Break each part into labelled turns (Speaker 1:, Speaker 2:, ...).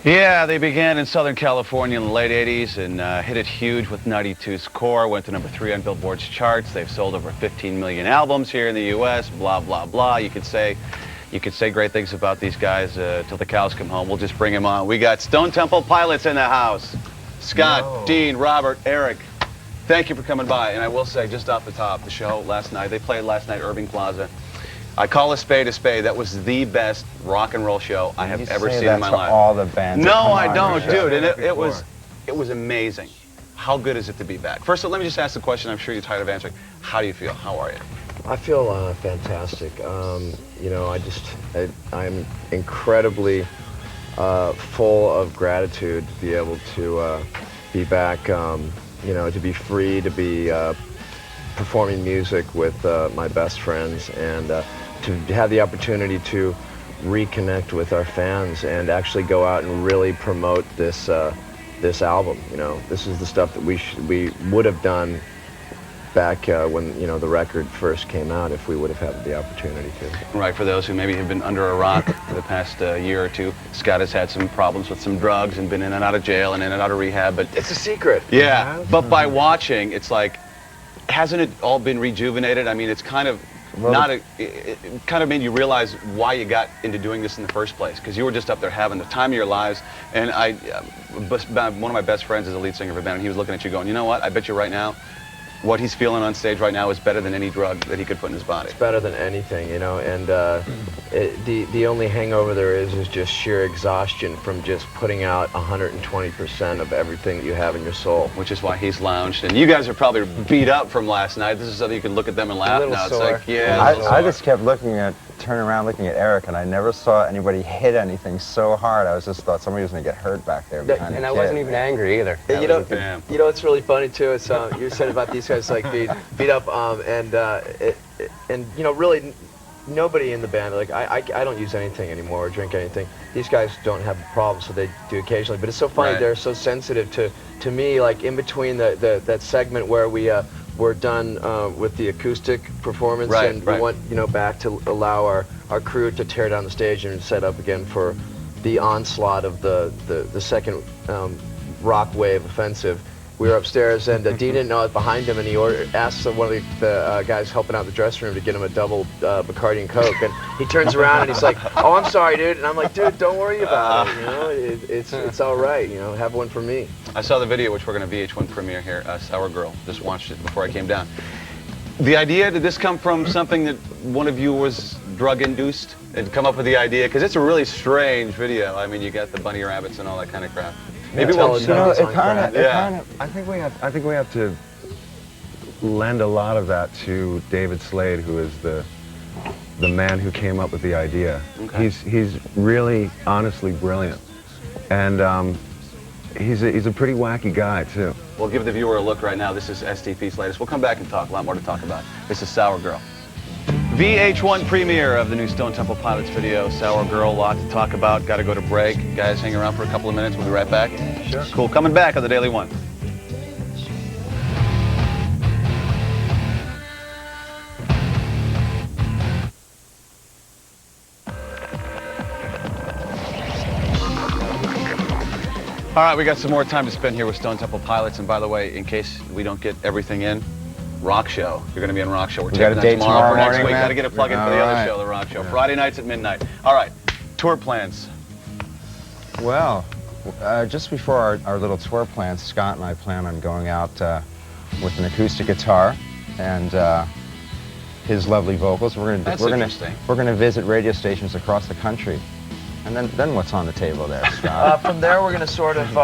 Speaker 1: Yeah, they began in Southern California in the late 80s and hit it huge with 92's Core, went to #3 on Billboard's charts. They've sold over 15 million albums here in the U.S., blah, blah, blah. You could say great things about these guys till the cows come home. We'll just bring them on. We got Stone Temple Pilots in the house. Scott, Dean, Robert, Eric, thank you for coming by. And I will say, just off the top, the show last night, they played last night Irving Plaza. I call a spade a spade. That was the best rock and roll show I have ever seen in my life.
Speaker 2: All the bands.
Speaker 1: No, I don't, dude. And it was amazing. How good is it to be back? First, let me just ask the question. I'm sure you're tired of answering. How do you feel? How are you?
Speaker 3: I feel fantastic. You know, I'm incredibly full of gratitude to be able to be back. You know, to be free, to be performing music with my best friends, and to have the opportunity to reconnect with our fans and actually go out and really promote this this album. You know, this is the stuff that we would have done back when, you know, the record first came out, if we would have had the opportunity to.
Speaker 1: Right, for those who maybe have been under a rock for the past year or two, Scott has had some problems with some drugs and been in and out of jail and in and out of rehab, but
Speaker 3: it's a secret.
Speaker 1: Yeah, but by watching, it's like, hasn't it all been rejuvenated? I mean, it's kind of it kind of made you realize why you got into doing this in the first place, because you were just up there having the time of your lives. And one of my best friends is a lead singer of a band, and he was looking at you going, you know what, I bet you right now, what he's feeling on stage right now is better than any drug that he could put in his body.
Speaker 3: It's better than anything, you know, and the only hangover there is just sheer exhaustion from just putting out 120% of everything that you have in your soul.
Speaker 1: Which is why he's lounged. And you guys are probably beat up from last night. This is something you can look at them and laugh.
Speaker 3: A little
Speaker 1: now.
Speaker 3: sore.
Speaker 1: It's like, yeah.
Speaker 2: I just kept turning around looking at Eric, and I never saw anybody hit anything so hard. I just thought somebody was going to get hurt back there behind
Speaker 4: And I wasn't even angry either.
Speaker 3: You know, it's really funny too. It's you said about these guys like beat up, and you know, really nobody in the band, like I don't use anything anymore or drink anything. These guys don't have problems, so they do occasionally. But it's so funny, they're so sensitive to me. Like in between that segment where we're done with the acoustic performance, and we went, you know, back to allow our crew to tear down the stage and set up again for the onslaught of the second rock wave offensive. We were upstairs, and Dean didn't know it behind him, and he asked one of the guys helping out in the dressing room to get him a double Bacardi and Coke, and he turns around and he's like, "Oh, I'm sorry, dude," and I'm like, "Dude, don't worry about it. You know, it's all right. You know, have one for me."
Speaker 1: I saw the video, which we're going to VH1 premiere here. Sour Girl. Just watched it before I came down. The idea, did this come from something that one of you was drug-induced and come up with the idea? Because it's a really strange video. I mean, you got the bunny rabbits and all that kind of crap.
Speaker 2: Maybe we'll, you know, it kind of. I think we have to lend a lot of that to David Slade, who is the man who came up with the idea. Okay. He's really, honestly brilliant, and he's a pretty wacky guy too.
Speaker 1: We'll give the viewer a look right now. This is STP's latest. We'll come back and talk. A lot more to talk about. This is Sour Girl. VH1 premiere of the new Stone Temple Pilots video, Sour Girl. A lot to talk about. Got to go to break. Guys, hang around for a couple of minutes. We'll be right back.
Speaker 3: Sure.
Speaker 1: Cool. Coming back on the Daily One. All right, we got some more time to spend here with Stone Temple Pilots. And by the way, in case we don't get everything in, Rock Show. You're going to be on Rock Show. We're taking that tomorrow for next week. Got to get a plug in for the other show, the Rock Show. Friday nights at midnight. All right, tour plans.
Speaker 2: Well, just before our little tour plans, Scott and I plan on going out with an acoustic guitar and his lovely vocals. We're going to visit radio stations across the country. And then what's on the table there, Scott?
Speaker 3: From there, we're going to sort of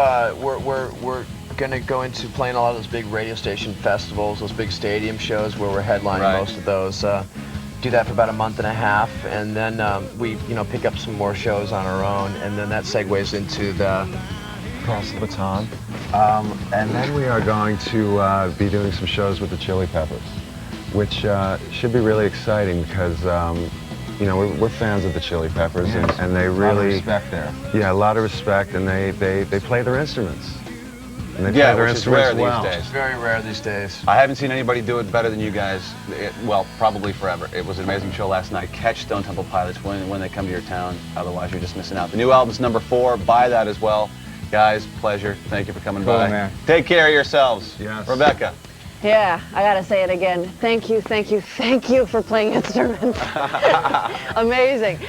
Speaker 3: we're going to go into playing a lot of those big radio station festivals, those big stadium shows where we're headlining most of those. Do that for about a month and a half, and then we pick up some more shows on our own, and then that segues into the Cross the Baton.
Speaker 2: And then we are going to be doing some shows with the Chili Peppers, which should be really exciting because we're fans of the Chili Peppers, and they really...
Speaker 4: A lot of respect there.
Speaker 2: Yeah, a lot of respect, and they play their instruments. And they play their
Speaker 1: which is rare
Speaker 2: instruments well.
Speaker 1: these days.
Speaker 3: It's very rare these days.
Speaker 1: I haven't seen anybody do it better than you guys, well, probably forever. It was an amazing show last night. Catch Stone Temple Pilots when they come to your town. Otherwise, you're just missing out. The new album's #4. Buy that as well. Guys, pleasure. Thank you for coming by.
Speaker 2: Man.
Speaker 1: Take care of yourselves.
Speaker 2: Yes.
Speaker 1: Rebecca.
Speaker 4: Yeah, I gotta say it again. Thank you for playing instruments. Amazing.